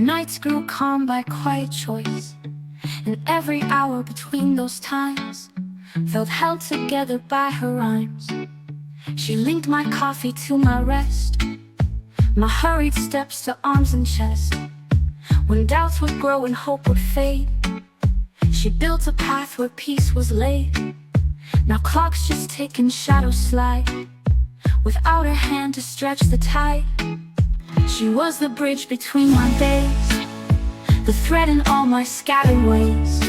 Nights grew calm by quiet choice, and every hour between those times felt held together by her rhymes. She linked my coffee to my rest, my hurried steps to arms and chest. When doubts would grow and hope would fade, she built a path where peace was laid. Now clocks just tick and shadows slide, without her hand to stretch the tide. She was the bridge between my days, the thread in all my scattered ways.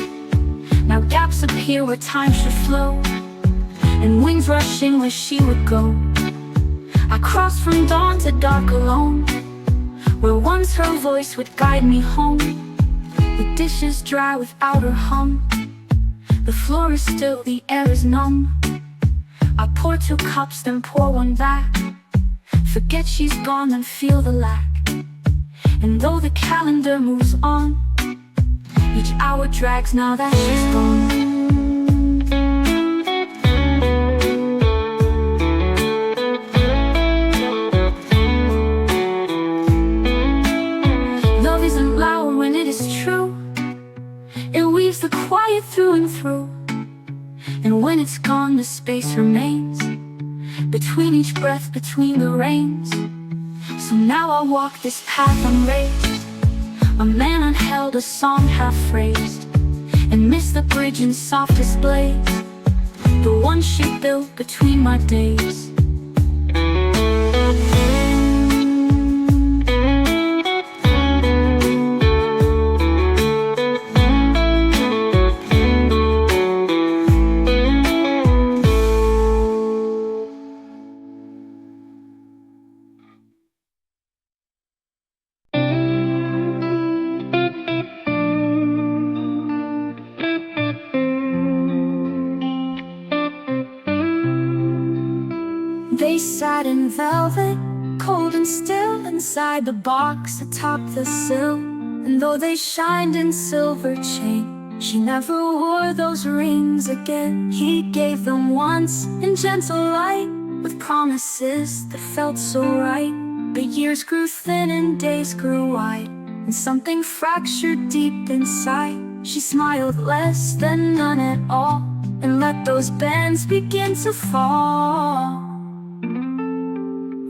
Now gaps appear where time should flow, and winds rush in where she would go. I crossed from dawn to dark alone, where once her voice would guide me home. The dishes dry without her hum, the floor is still, the air is numb. I pour 2 cups, then pour one back, forget she's gone, then feel the lack. And though the calendar moves on, each hour drags now that she's gone. Love isn't loud when it is true, it weaves the quiet through and through. And when it's gone, the space remains between each breath, between the rains. So now I walk this path unraised, a man unheld, a song half phrased, and miss the bridge in softest blaze, the one she built between my days. They sat in velvet, cold and still, inside the box atop the sill. And though they shined in silver chain, she never wore those rings again. He gave them once in gentle light, with promises that felt so right. But years grew thin and days grew wide, and something fractured deep inside. She smiled less than none at all, and let those bands begin to fall.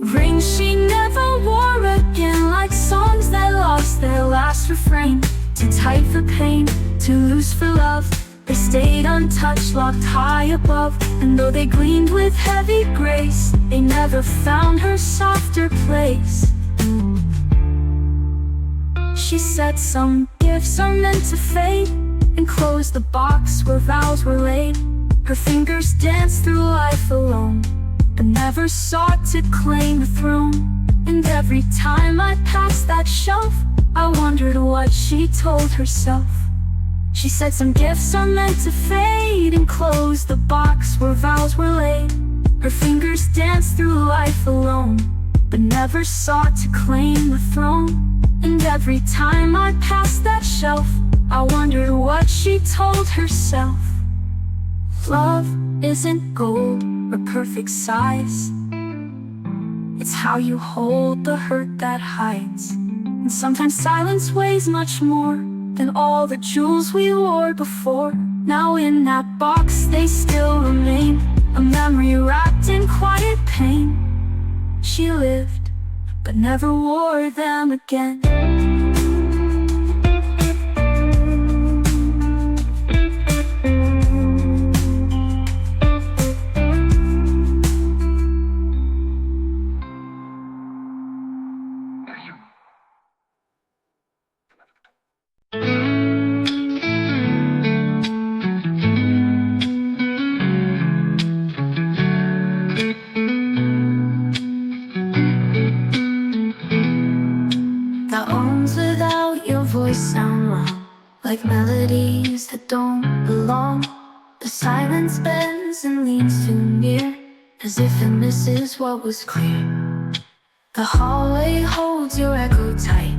Rings she never wore again, like songs that lost their last refrain. Too tight for pain, too loose for love, they stayed untouched, locked high above. And though they gleamed with heavy grace, they never found her softer place. She said some gifts are meant to fade, and closed the box where vows were laid. Her fingers danced through life alone, but never sought to claim the throne. And every time I passed that shelf, I wondered what she told herself. She said some gifts are meant to fade, and closed the box where vows were laid. Her fingers danced through life alone, but never sought to claim the throne. And every time I passed that shelf, I wondered what she told herself. Love isn't gold or perfect size, it's how you hold the hurt that hides. And sometimes silence weighs much more than all the jewels we wore before. Now in that box they still remain, a memory wrapped in quiet pain. She lived, but never wore them again. Sound wrong, like melodies that don't belong. The silence bends and leans too near, as if it misses what was clear. The hallway holds your echo tight,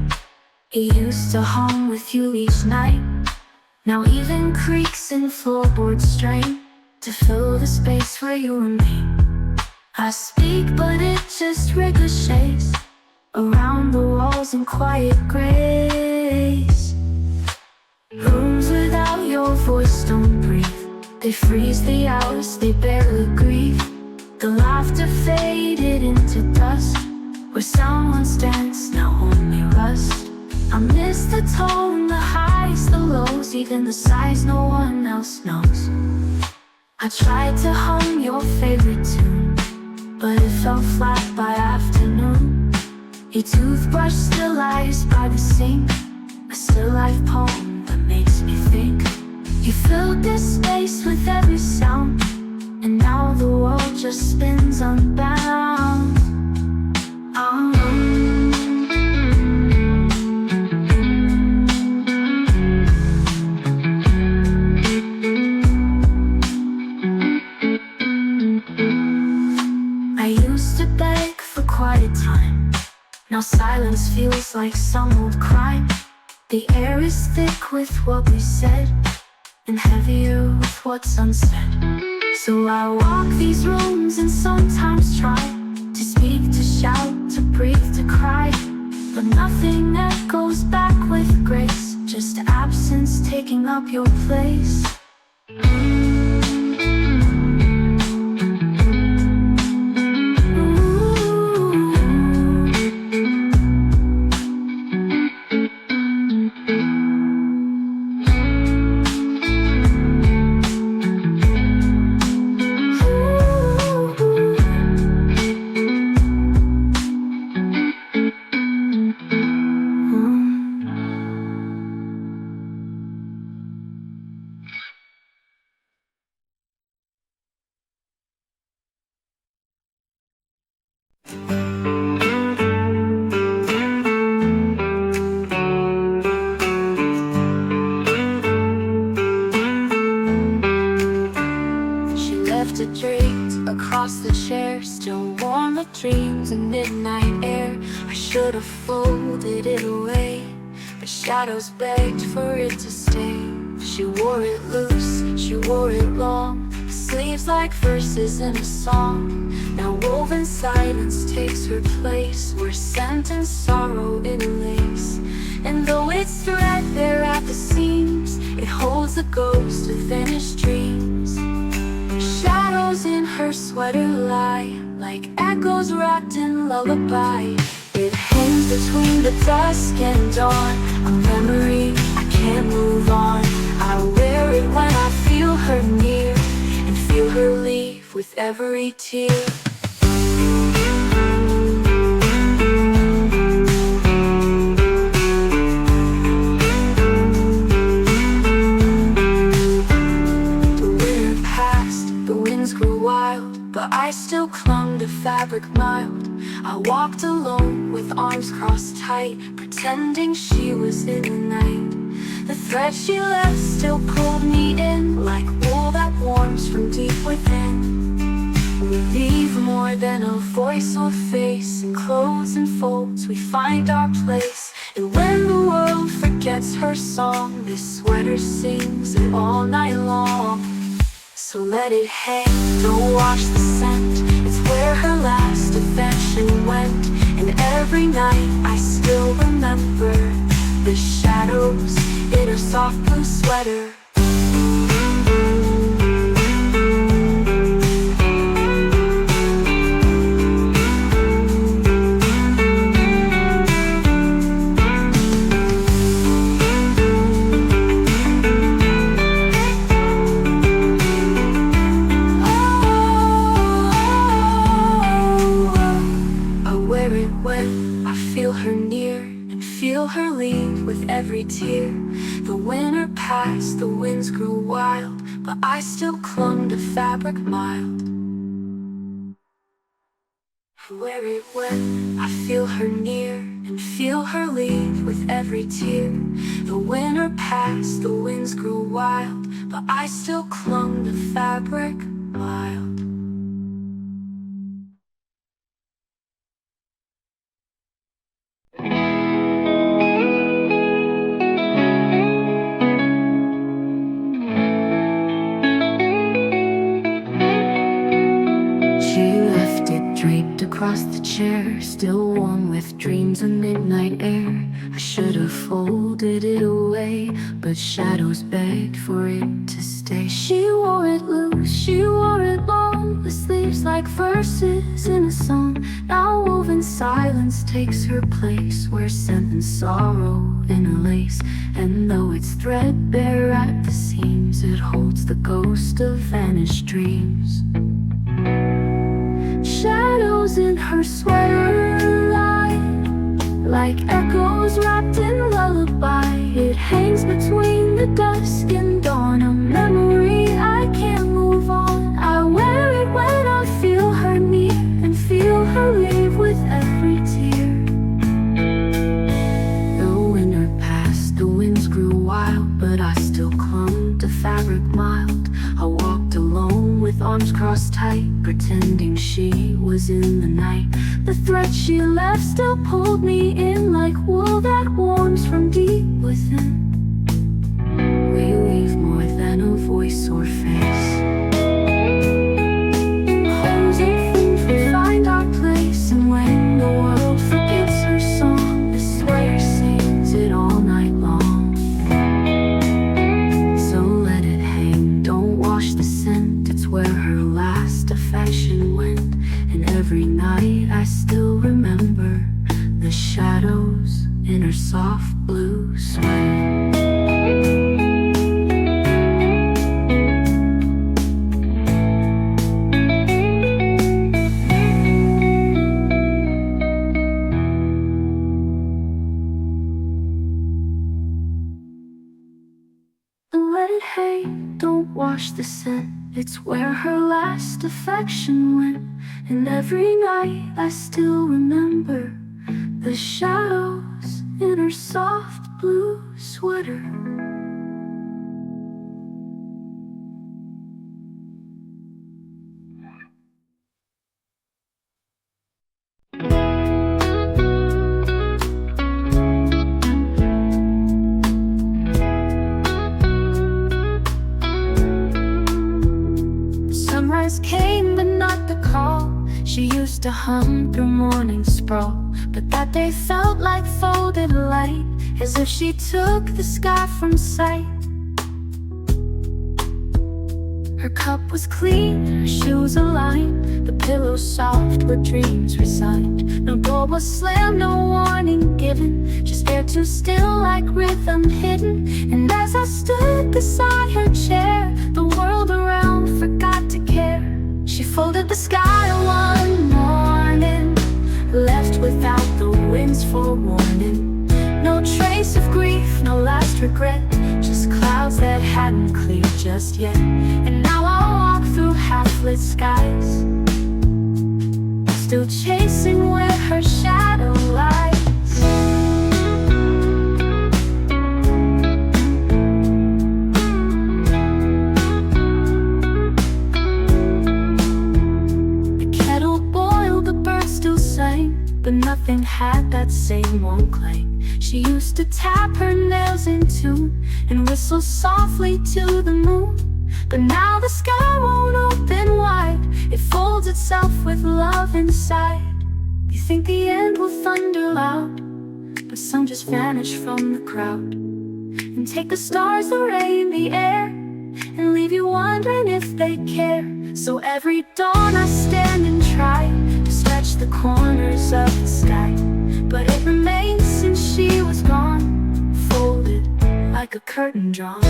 it used to hum with you each night. Now even creaks and floorboards strain to fill the space where you remain. I speak but it just ricochets around the walls in quiet grace. days. Rooms without your voice don't breathe. They freeze the hours, they barely grieve. The laughter faded into dust. Where sound once danced, now only rust. I miss the tone, the highs, the lows, even the sighs no one else knows. I tried to hum your favorite tune, but it fell flat by afternoon. Your toothbrush still lies by the sink, a still life poem that makes me think. You filled this space with every sound, and now the world just spins unbound. I used to beg for quiet time. Now silence feels like some old crime. The air is thick with what we said, and heavier with what's unsaid. So I walk these rooms and sometimes try to speak, to shout, to breathe, to cry, but nothing echoes back with grace, just absence taking up your place. Draped across the chair, still warm with dreams and midnight air. I should have folded it away, but shadows begged for it to stay. She wore it loose, she wore it long, sleeves like verses in a song. Now woven silence takes her place, where scent and sorrow interlace. And though it's threadbare at the seams, it holds the ghost of vanished dreams. Shadows in her sweater lie like echoes wrapped in lullaby. It hangs between the dusk and dawn, a memory I can't move on. I wear it when I feel her near, and feel her leave with every tear. But I still clung to fabric mild. I walked alone with arms crossed tight, pretending she was in the night. The thread she left still pulled me in, like wool that warms from deep within. We leave more than a voice or face, in clothes and folds we find our place. And when the world forgets her song, this sweater sings it all night long. So let it hang, don't wash the scent, it's where her last affection went. And every night I still remember the shadows in her soft blue sweater. Her leave with every tear. The winter passed, the winds grew wild, but I still clung to fabric mild. Where it went, I feel her near, and feel her leave with every tear. The winter passed, the winds grew wild, but I still clung to fabric mild. Across the chair, still warm with dreams and midnight air. I should have folded it away, but shadows begged for it to stay. She wore it loose, she wore it long, the sleeves like verses in a song. Now woven silence takes her place, where scent and sorrow in a lace. And though it's threadbare at the seams, it holds the ghost of vanished dreams. Shadows in her sweater lie like echoes wrapped in lullaby. It hangs between the dusk and dawn, a memory I can't move on. I wear it when I feel her near, and feel her leave with every tear. The winter passed, the winds grew wild, but I still clung to fabric mild. I walked alone with arms crossed tight, pretending she was in the night. The thread she left still pulled me in, like wool that warms from deep within. We leave more than a voice or face. Homes and things we find our place, and when the world forgets her song, the sweater sings it all night long. So let it hang, don't wash the scent, it's where her last affection went. And every night I still remember the shadows in her soft blue sweater. Let it hang, don't wash the scent, it's where her last affection went. And every night I still remember the shadows in her soft blue sweater. Sunrise came, but not the call. She used to hum through morning sprawl, but that day felt like folded light, as if she took the sky from sight. Her cup was clean, her shoes aligned, the pillow soft where dreams reside. No door was slammed, no warning given, just air too still like rhythm hidden. And as I stood beside her chair, the world around forgot to care. She folded the sky one morning, left without the wind's forewarning. No trace of grief, no last regret, just clouds that hadn't cleared just yet. And now I walk through half-lit skies, still chasing where her shadow lies. But nothing had that same warm clang. She used to tap her nails in tune and whistle softly to the moon. But now the sky won't open wide, it folds itself with love inside. You think the end will thunder loud, but some just vanish from the crowd and take the stars that rain the air and leave you wondering if they care. So every dawn I stand and try to stretch the corners of the sky, but it remains since she was gone, folded like a curtain drawn.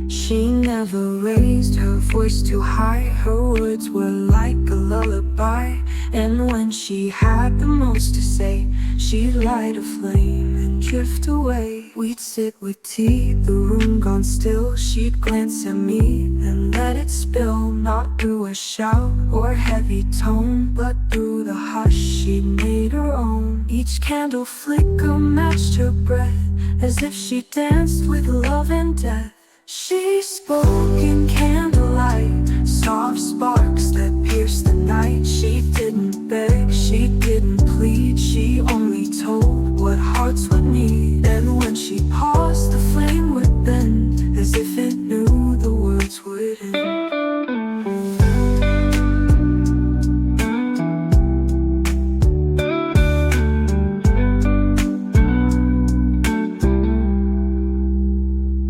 She never raised her voice too high, her words were like a lullaby. And when she had the most to say, she'd light a flame and drift away. We'd sit with tea, the room gone still. She'd glance at me and let it spill, not through a shout or heavy tone, but through the hush she made her own. Each candle flicker matched her breath, as if she danced with love and death. She spoke in candlelight, soft sparks that pierced the night. She didn't beg, she didn't plead, she only told what hearts would need. And when she paused, the flame would bend, as if it knew the words would end.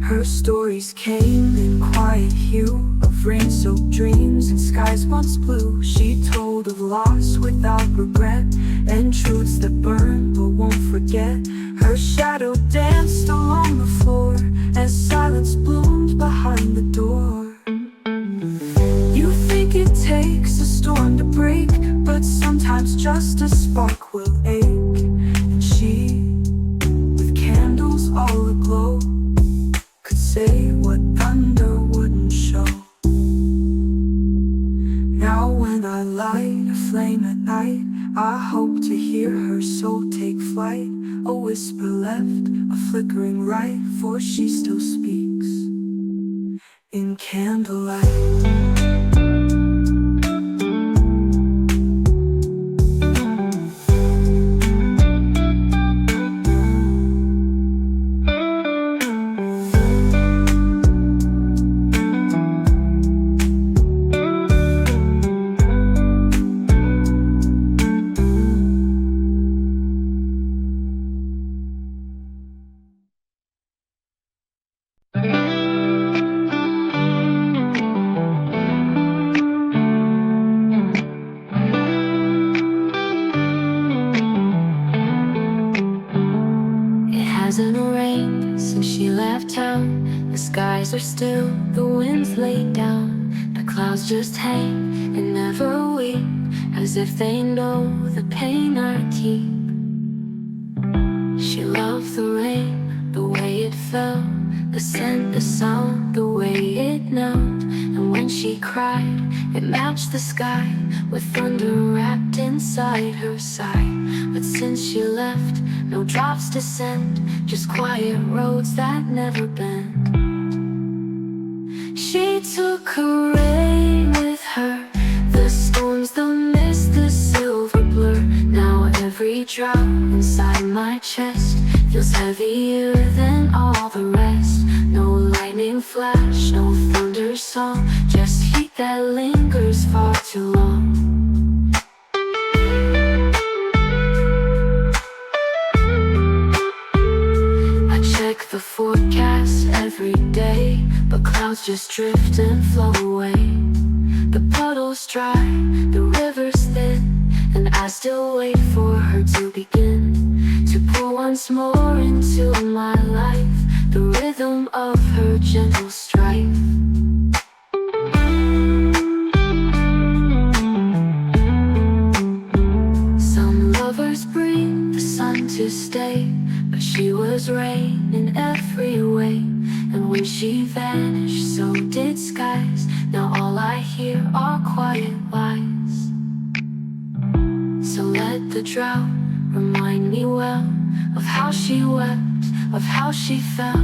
Her stories came in quiet hue of rain-soaked dreams and skies once blue. She told of loss without regret, and truths that burn but won't forget. Her shadow danced along the floor as silence bloomed behind the door. You think it takes a storm to break, but sometimes just a spark will ache. And she, with candles all aglow, could say what thunder wouldn't show. Now when I light a flame at night, I hope to hear her soul take flight. A whisper left, a flickering right, for she still speaks in candlelight. Hasn't rained since she left town. The skies are still, the wind's laid down. The clouds just hang and never weep, as if they know the pain I keep. She loved the rain, the way it fell, the scent, the sound, the way it knelt. And when she cried, it matched the sky, with thunder wrapped inside her sigh. But since she left, no drops descend, just quiet roads that never bend. She took her rain with her, the storms, the mist, the silver blur. Now every drop inside my chest feels heavier than all the rest. No lightning flash, no thunder song, just heat that lingers far too long. The forecast every day, but clouds just drift and flow away. The puddles dry, the river's thin, and I still wait for her to begin to pour once more into my life, the rhythm of her gentle strife. Some lovers bring the sun to stay, but she was rain in every way. And when she vanished, so did skies. Now all I hear are quiet lies. So let the drought remind me well of how she wept, of how she fell,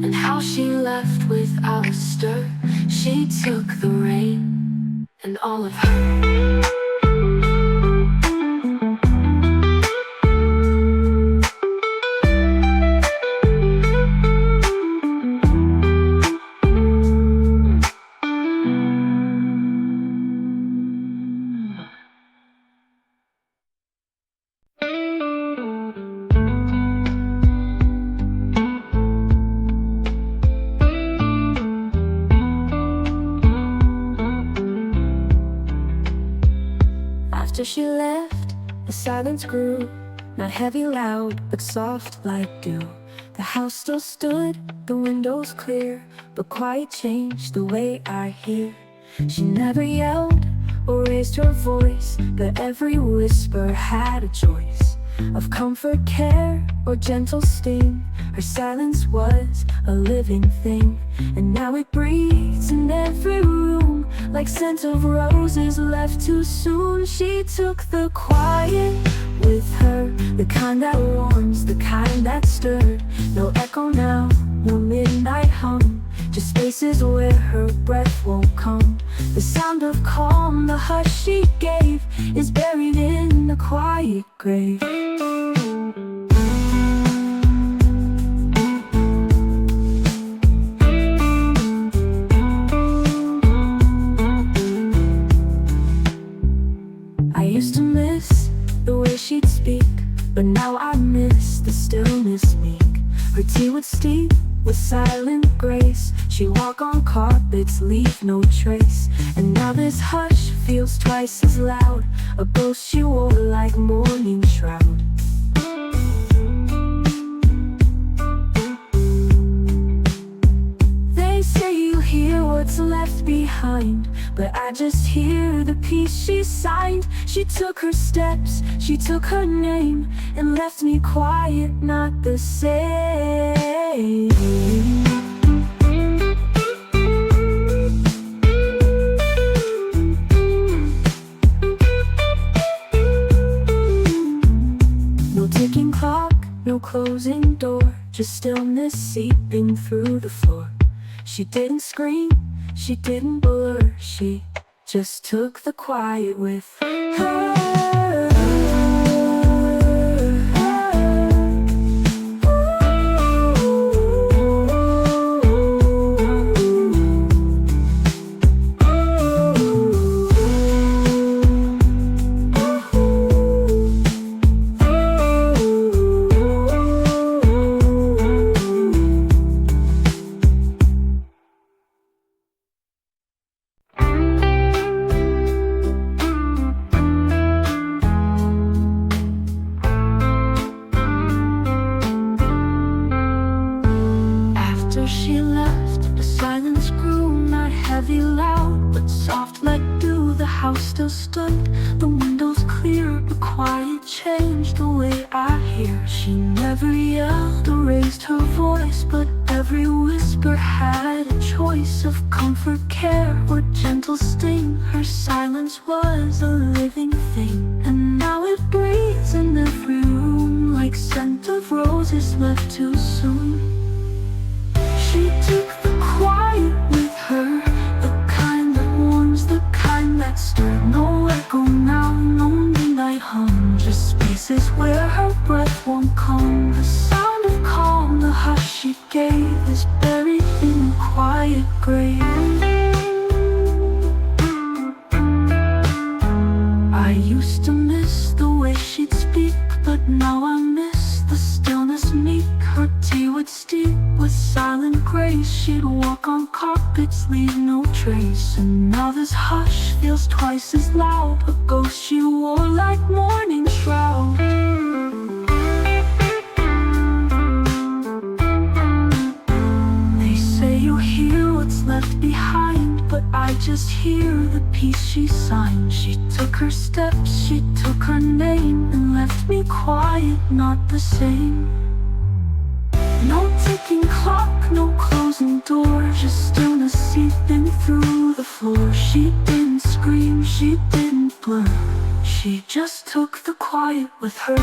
and how she left without a stir. She took the rain and all of her. After she left, the silence grew, not heavy, loud, but soft like dew. The house still stood, the windows clear, but quiet changed the way I hear. She never yelled or raised her voice, but every whisper had a choice. of comfort, care, or gentle sting. Her silence was a living thing, and now it breathes in every room, like scent of roses left too soon. She took the quiet with her, the kind that warms, the kind that stirred. No echo now, no midnight hum, just spaces where her breath won't come. The sound of calm, the hush she gave, is buried in a quiet grave. I used to miss the way she'd speak, but now I miss the stillness meek. Her tea would steep with silent grace. She'd walk on carpets, leave no trace. And now this hush feels twice as loud, a ghost she wore like mourning shroud. They say you hear what's left behind, but I just hear the peace she signed. She took her steps, she took her name, and left me quiet, not the same. No ticking clock, no closing door, just stillness seeping through the floor. She didn't scream, she didn't blur, she just took the quiet with her. She left, the silence grew, not heavy, loud, but soft like dew. The house still stood, the windows clear, but quiet changed the way I hear. She never yelled or raised her voice, but every whisper had a choice of comfort, care, or gentle sting. Her silence was a living thing, and now it breathes in every room, like scent of roses left too soon. She took the quiet with her, the kind that warms, the kind that stirs. No echo now, no midnight hum, just spaces where her breath won't come. The sound of calm, the hush she gave, is buried in a quiet grave. I used to miss the way she'd speak, but now I miss the stillness meek. Her tea would steep with silent grace. She'd walk on carpets, leave no trace. And now this hush feels twice as loud, a ghost she wore like mourning shroud. They say you hear what's left behind, but I just hear the peace she signed. She took her steps, she took her name, and left me quiet, not the same. No ticking clock, no closing door, just stillness seeping through the floor. She didn't scream, she didn't blur, she just took the quiet with her.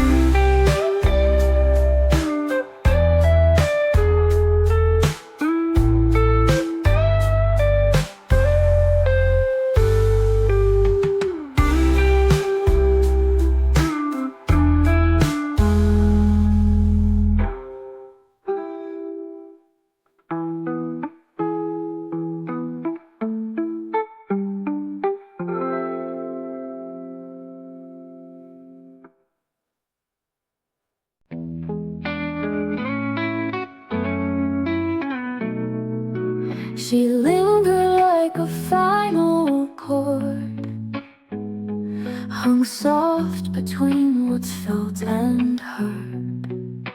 She lingered like a final chord, hung soft between what's felt and heard.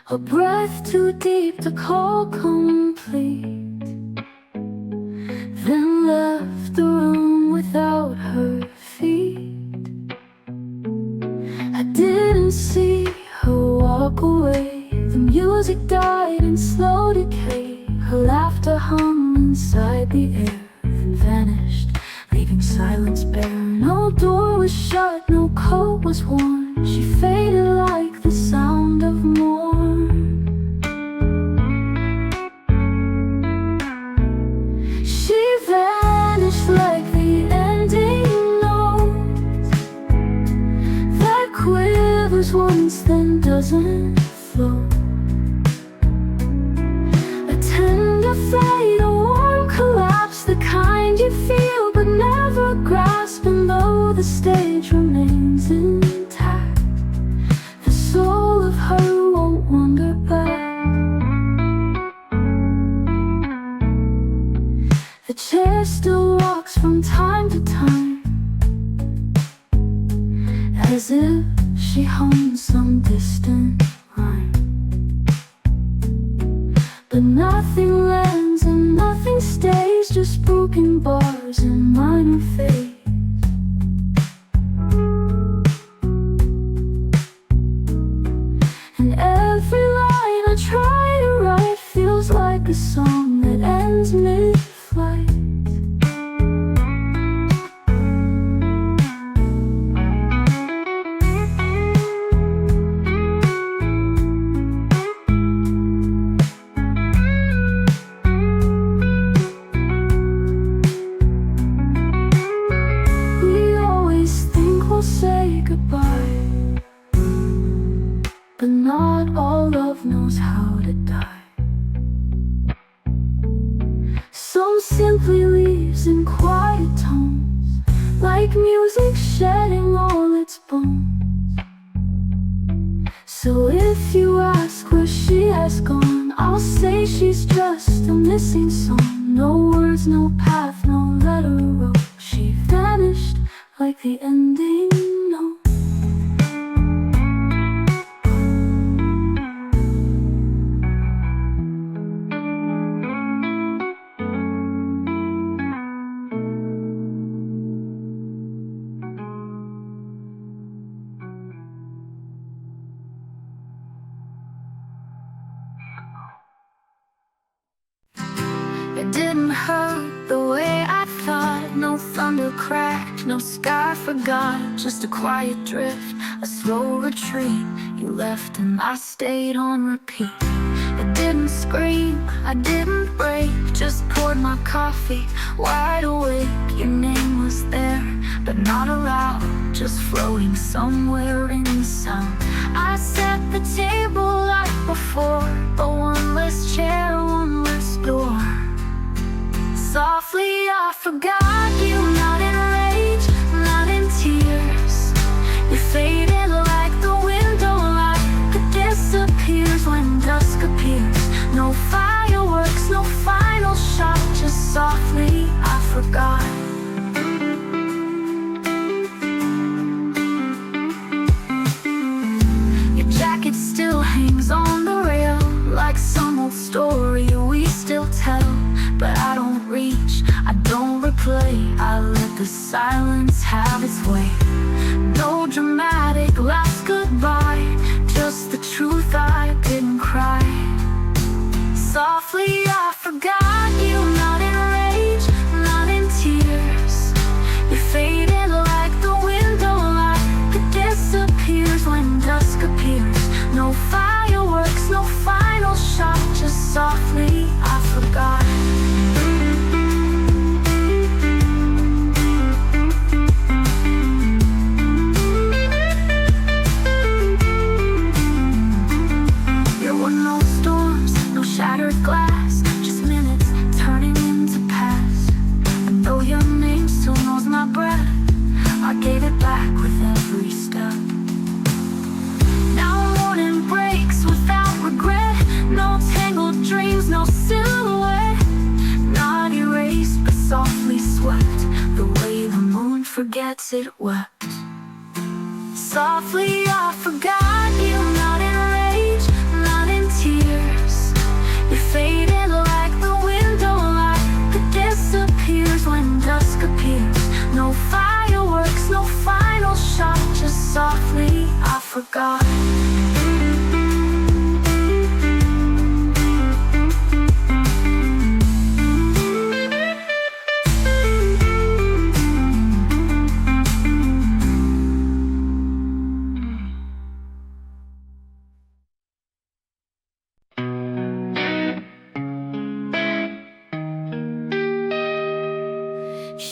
A breath too deep to call complete, then left the room without her feet. A door was shut, no coat was worn. She faded like the sound of morn. She vanished like the ending note that quivers once then doesn't float. A tender flight, a warm collapse, the kind you feel but never grasp. And though the stage remains intact, the soul of her won't wander back. The chair still rocks from time to time, as if she hums some distant rhyme. But nothing lands and nothing stays, just broken bars and minor phase. And every line I try to write feels like a song that ends mid-flight. Say goodbye, but not all love knows how to die. Some simply leaves in quiet tones, like music shedding all its bones. So if you ask where she has gone, I'll say she's just a missing song. No words, no path, no letter wrote. She vanished like the ending note. It didn't hurt the way I thought. No thunder cracked, no sky forgot. Just a quiet drift, a slow retreat. You left and I stayed on repeat. It didn't scream, I didn't break. Just poured my coffee, wide awake. Your name was there, but not aloud. Just floating somewhere in the sound. I set the table like before, but one less chair, one less door. Softly I forgot you, not in rage, not in tears. You faded like the window light that disappears when dusk appears. No fireworks, no final shot, just softly I forgot. Your jacket still hangs on the rail, like some old story we still tell. But I don't reach, I don't replay. I let the silence have its way. No dramatic last goodbye, just the truth, I didn't cry. Softly I forgot you, not in rage, not in tears. You faded like the window light that disappears when dusk appears. No fireworks, no final shot, just softly I forgot. Shattered glass, just minutes turning into past. I know your name still knows my breath. I gave it back with every step. Now morning breaks without regret. No tangled dreams, no silhouette. Not erased but softly swept, the way the moon forgets it wept. Softly I forgot you, not in rage, not in tears. You faded like the window light that disappears when dusk appears. No fireworks, no final shot, just softly I forgot.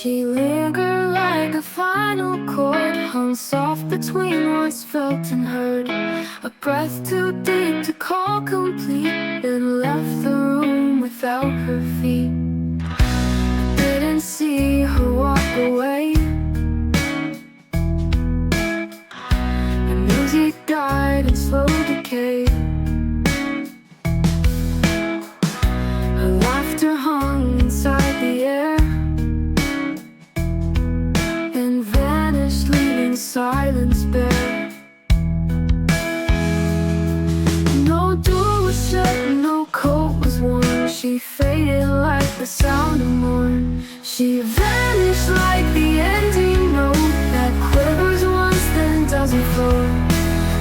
She lingered like a final chord, hung soft between what's felt and heard. A breath too deep to call complete, then left the room without her feet. I didn't see her walk away. The music died in slow decay. Her laughter hung inside the air and vanished, leaving silence bare. No door was shut, no coat was worn. She faded like the sound of morn. She vanished like the ending note that quivers once then doesn't flow.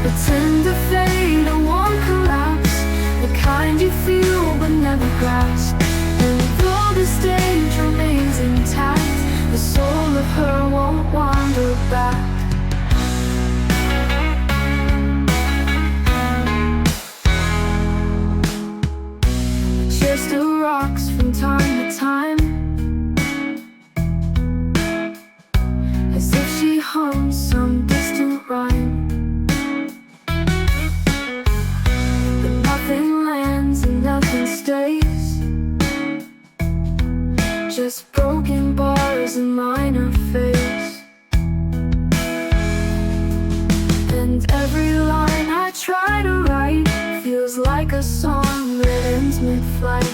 A tender fade, a warm collapse, the kind you feel but never grasp. And though the stage remains intact, the soul of her won't wander back. She still rocks from time to time, as if she hums some distant rhyme. But nothing lands and nothing stays, just broken bars and minor phase. And every line I try to write feels like a song that ends mid-flight.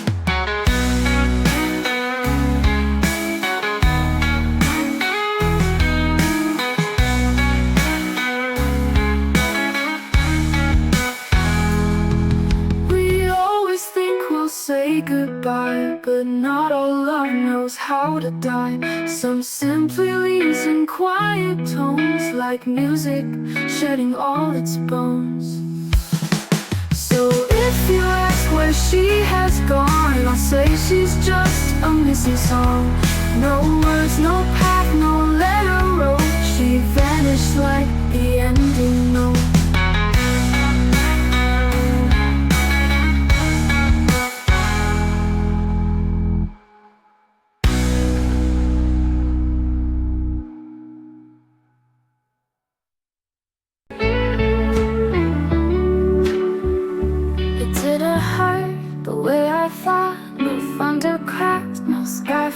We always think we'll say goodbye, but not all love knows how to die. Some simply leaves in quiet tones, like music shedding all its bones. So if you ask where she has gone, I'll say she's just a missing song. No words, no path, no letter wrote. She vanished like the ending note.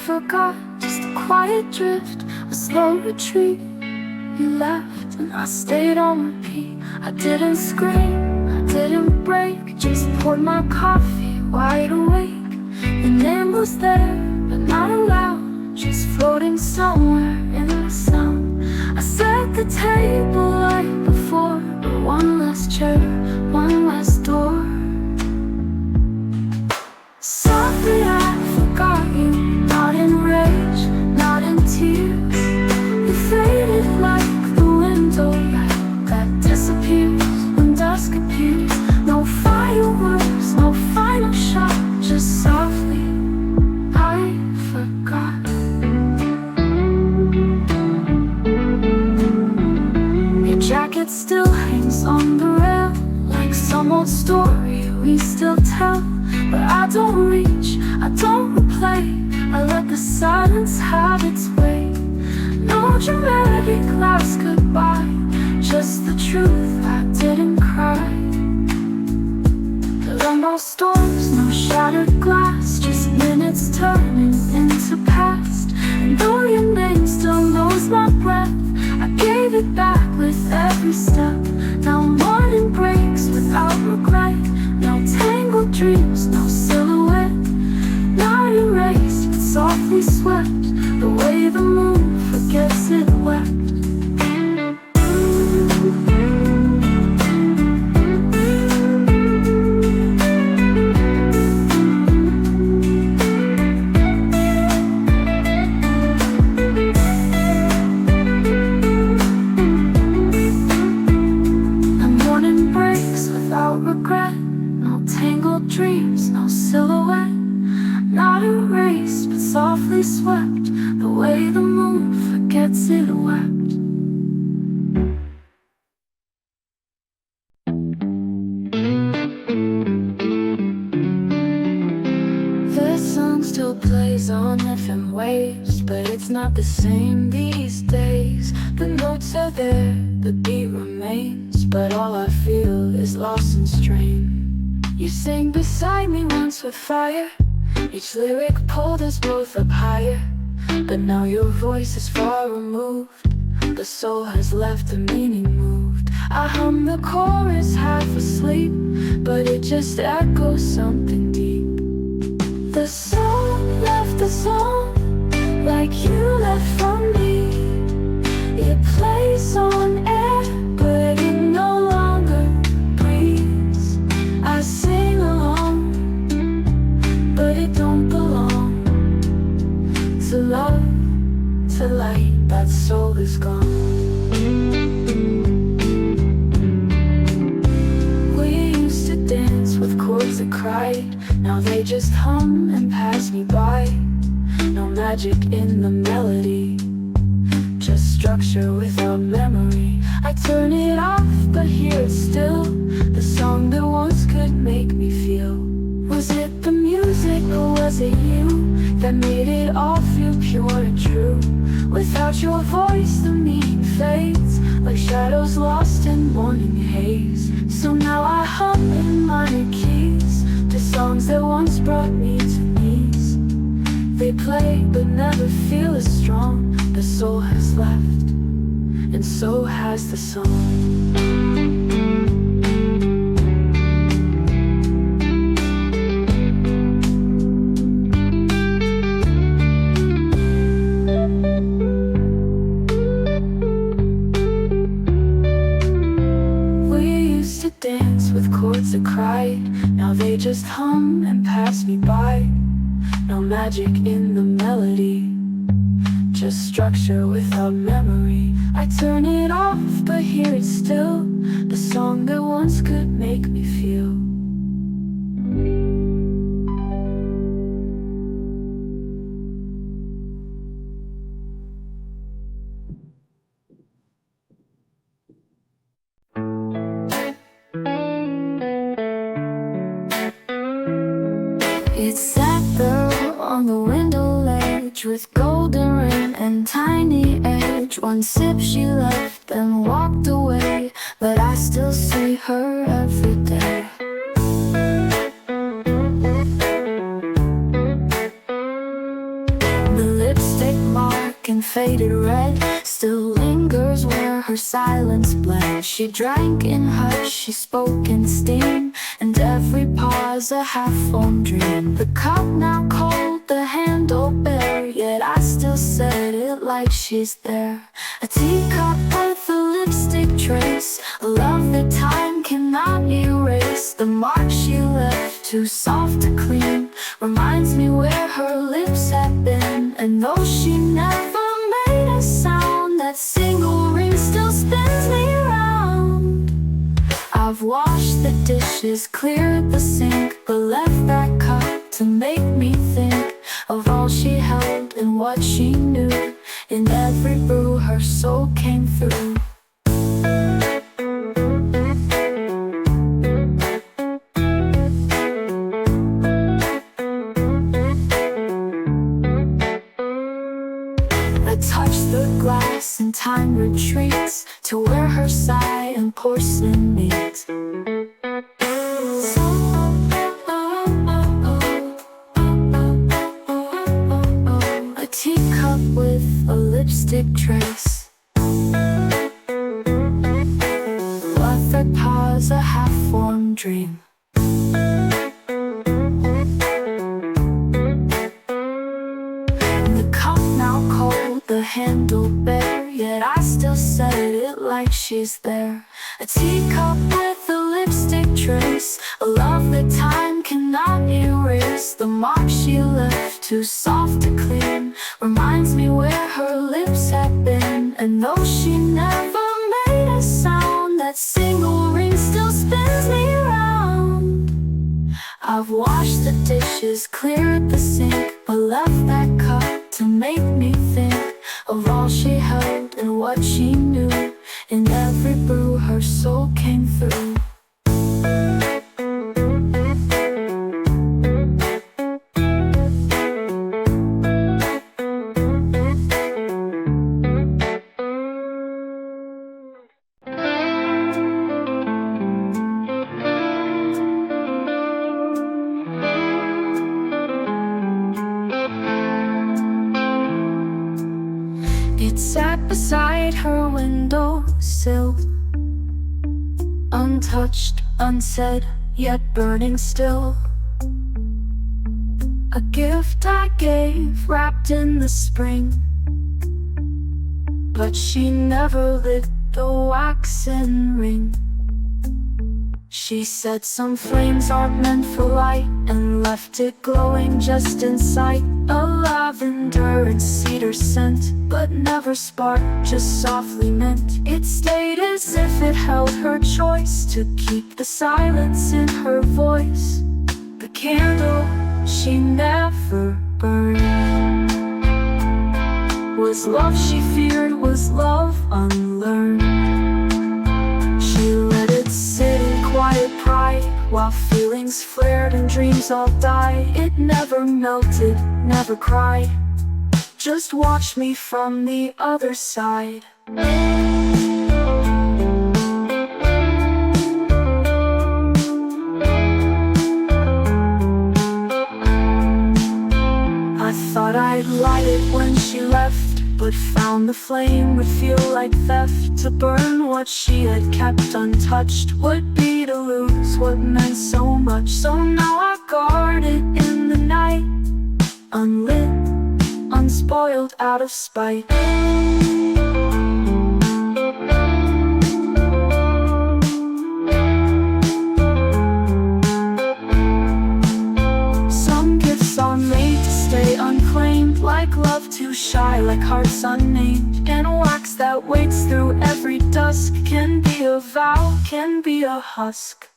Forgot, just a quiet drift, a slow retreat. You left and I stayed on repeat. I didn't scream, I didn't break, just poured my coffee wide awake. Your name was there, but not aloud, just floating somewhere in the sound. I set the table like before, but one less chair, one less door. Softly I forgot you, not in rage, not in tears. You faded like the window that disappears when dusk appears. No fireworks, no final shot, just softly I forgot. Your jacket still hangs on the rail, like some old story we still tell. But I don't reach, I don't replay, I let the silence have its way. No dramatic last goodbye, just the truth, I didn't cry. There are no storms, no shattered glass, just minutes turning into past. And though your name still knows my breath, I gave it back with every step. Now morning breaks without regret. No tangled dreams, no silhouette, not erased, but softly swept, the way the moon forgets it wept. The morning breaks without regret. No tangled dreams, no silhouette, not erased, but softly swept, the way the moon forgets it wept. The sun still plays on FM waves, but it's not not the same these days. The notes are there, the beat remains, but all I feel is loss and strain. You sang beside me once with fire, each lyric pulled us both up higher. But now your voice is far removed, the soul has left, the meaning moved. I hum the chorus half asleep, but it just echoes something deep. The song left the song, like you left from me. It plays on air, but it no longer breathes. I sing along, but it don't belong. To love, to light, that soul is gone. We used to dance with chords that cried, now they just hum and pass me by. No magic in the melody, just structure without memory. I turn it off, but hear it still, the song that once could make me feel. Was it the music or was it you that made it all feel pure and true? Without your voice the meaning fades, like shadows lost in morning haze. So now I hum in minor keys, the songs that once brought me to knees. They play but never feel as strong. The soul has left, and so has the song. Dance with chords that cried, now they just hum and pass me by. No magic in the melody, just structure without memory. I turn it off, but hear it still, the song that once could make me feel. It's that girl on the window ledge with golden rim and tiny edge. One sip she left and walked away, but I still see her every day. The lipstick mark in faded red still lingers where her silence bled. She drank in hush, she spoke in steam, and every pause a half-formed dream. The cup now cold, the handle bare, yet I still said it like she's there. A teacup with a lipstick trace, a love that time cannot erase. The mark she left, too soft to clean, reminds me where her lips had been. And though she never made a sound, that single ring still spins me round. I've washed the dishes, cleared the sink, but left that cup to make me think of all she held and what she knew. In every brew her soul came through. I touch the glass and time retreats to where her sigh and porcelain meet. A teacup with a lipstick trace, left her pause, a half-formed dream. The cup now cold, the handle bare, yet I still said it like she's there. A teacup with a lipstick trace, a love that time cannot erase. The mark she left, too soft to clean, reminds me where her lips had been. And though she never made a sound, that single ring still spins me round. I've washed the dishes, cleared the sink, but left that cup to make me think of all she held and what she knew. In every brew her soul came through. It sat beside her windowsill, untouched, unsaid, yet burning still. A gift I gave, wrapped in the spring, but she never lit the waxen ring. She said some flames aren't meant for light, and left it glowing just in sight. A lavender and cedar scent, but never sparked, just softly meant. It stayed as if it held her choice, to keep the silence in her voice. The candle she never burned was love she feared, was love unlearned. She let it sit in quiet pride, while feelings flared and dreams all died. It never melted, never cried, just watched me from the other side. I thought I'd light it when she left, but found the flame would feel like theft. To burn what she had kept untouched would be to lose what meant so much. So now I guard it in the night, unlit, unspoiled, out of spite. Some gifts are made to stay unclaimed, like love too shy, like hearts unnamed. And wax that waits through every dusk can be a vow, can be a husk.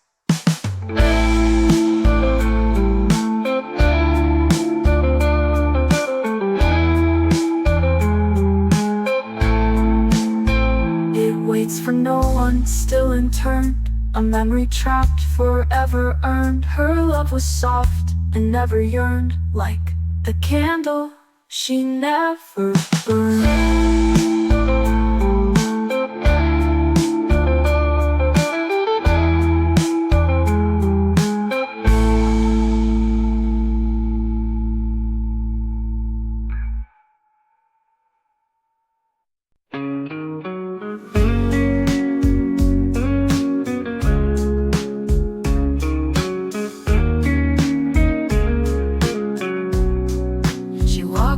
It waits for no one, still unturned, a memory trapped, forever earned. Her love was soft and never yearned, like the candle she never burned.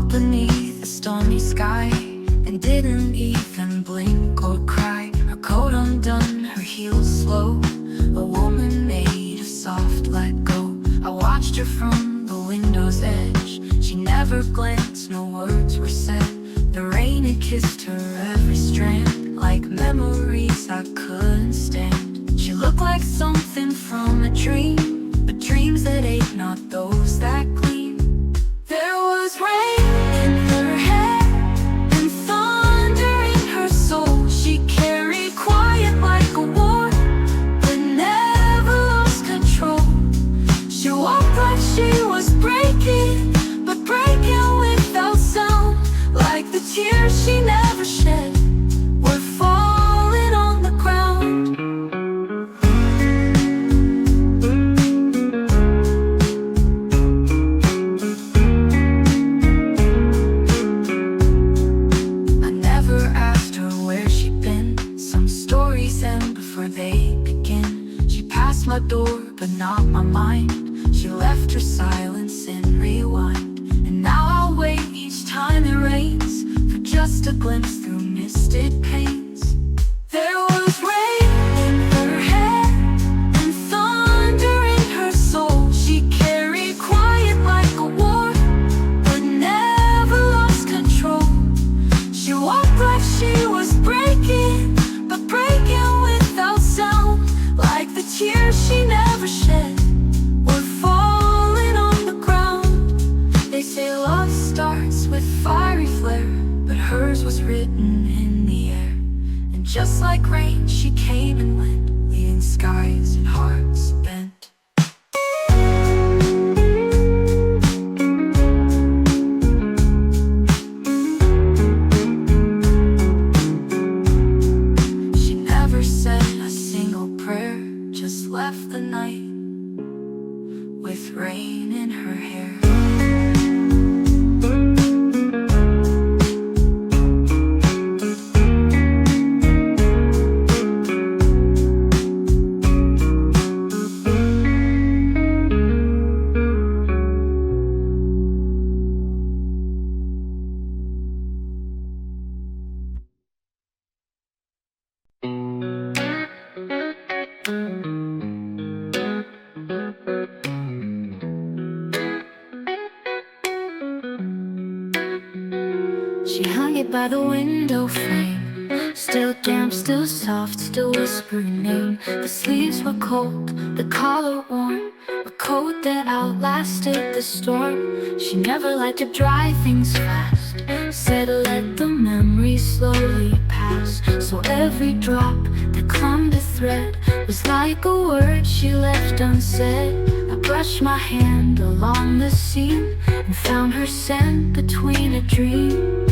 Beneath the stormy sky, and didn't even blink or cry. Her coat undone, her heels slow, a woman made of soft let go. I watched her from the window's edge. She never glanced, no words were said. The rain had kissed her every strand, like memories I couldn't stand. She looked like something from a dream, but dreams that ate, not those that gleam. There was rain in her hair and thunder in her soul. She carried quiet like a war, but never lost control. She walked like she was breaking, but breaking without sound. Like the tears she never shed were falling on the ground. My door, but not my mind. She left her silence in rewind. And now I'll wait each time it rains, for just a glimpse through misted panes. There was rain in her hair and thunder in her soul. She carried quiet like a war, but never lost control. She walked like she was breaking, but breaking without sound. Like the tears she never shed were falling on the ground. They say love starts with fiery flare, but hers was written in the air. And just like rain, she came and went, leaving skies and hearts bent. She never said a single prayer, just left the night with rain in her hair. by the window frame, still damp, still soft, still whisper her name. The sleeves were cold, the collar worn, a coat that outlasted the storm. She never liked to dry things fast, said let the memories slowly pass. So every drop that clung to thread was like a word she left unsaid. I brushed my hand along the seam and found her scent between a dream.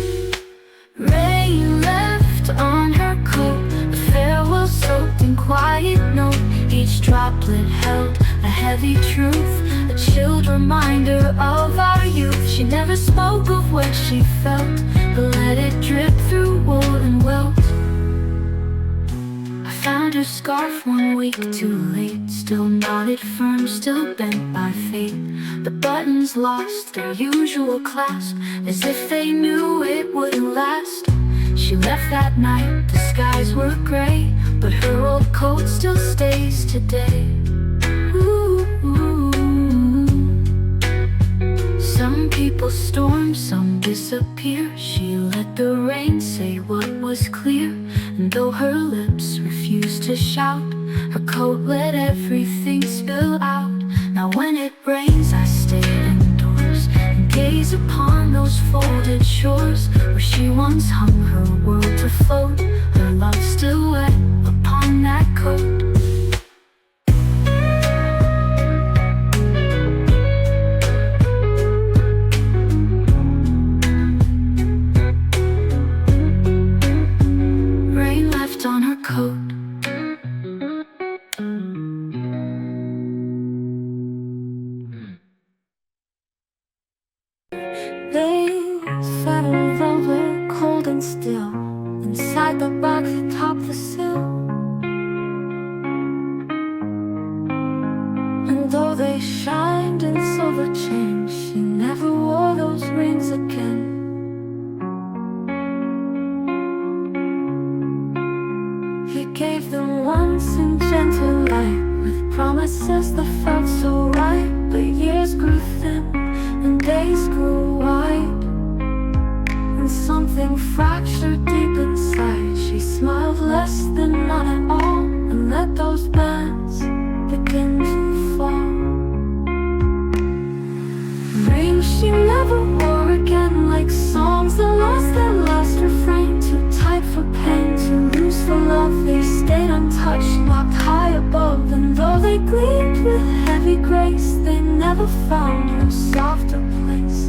Rain left on her coat, a farewell soaked in quiet note. Each droplet held a heavy truth, a chilled reminder of our youth. She never spoke of what she felt, but let it drip through wool and wilt. I found her scarf 1 week too late, still knotted firm, still bent by fate. The buttons lost their usual clasp, as if they knew it wouldn't last. She left that night, the skies were gray, but her old coat still stays today. Ooh, ooh. Some people storm, some disappear. She let the rain say what was clear, and though her lips refused to shout, her coat let everything spill out. Now when it rains, I stay indoors and gaze upon those folded shores where she once hung her world to float, her love still wet upon that coat. Rain left on her coat. They sat in velvet, cold and still, inside the box atop the sill. And though they shined in silver chains, she never wore those rings again. He gave them once in gentle light, with promises that felt so right. But years grew thin and days grew wide, and something fractured deep inside. She smiled less than none at all, and let those bands begin to fall. Rings she never wore again, like songs that lost their last refrain. Too tight for pain, too loose for love. They stayed untouched, locked high above, and though they gleamed with heavy grace, they never found her softer place.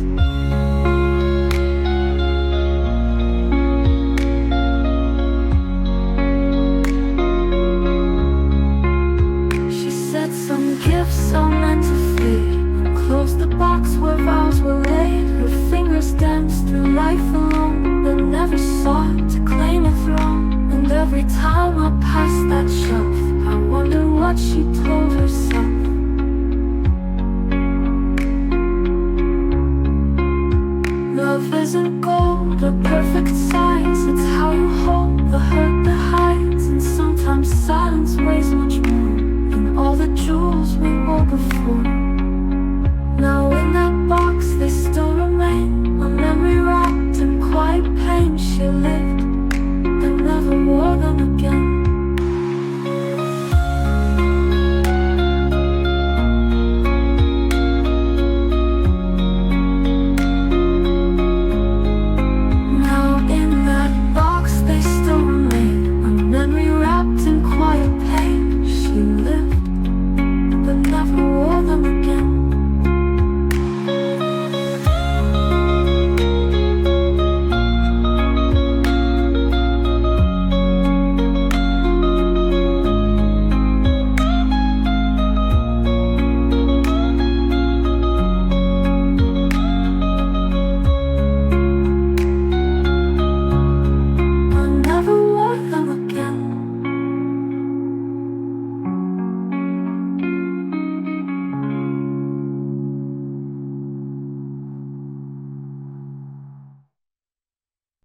She said some gifts are meant to fade, and closed the box where vows were laid. Her fingers danced through life alone, but never sought to claim a throne. And every time I pass that shelf, I wonder what she told herself. Love isn't gold or perfect size, it's how you hold the hurt that hides. And sometimes silence weighs much more than all the jewels we wore before. Now in that box they still remain, a memory wrapped in quiet pain. She lived and never wore them again.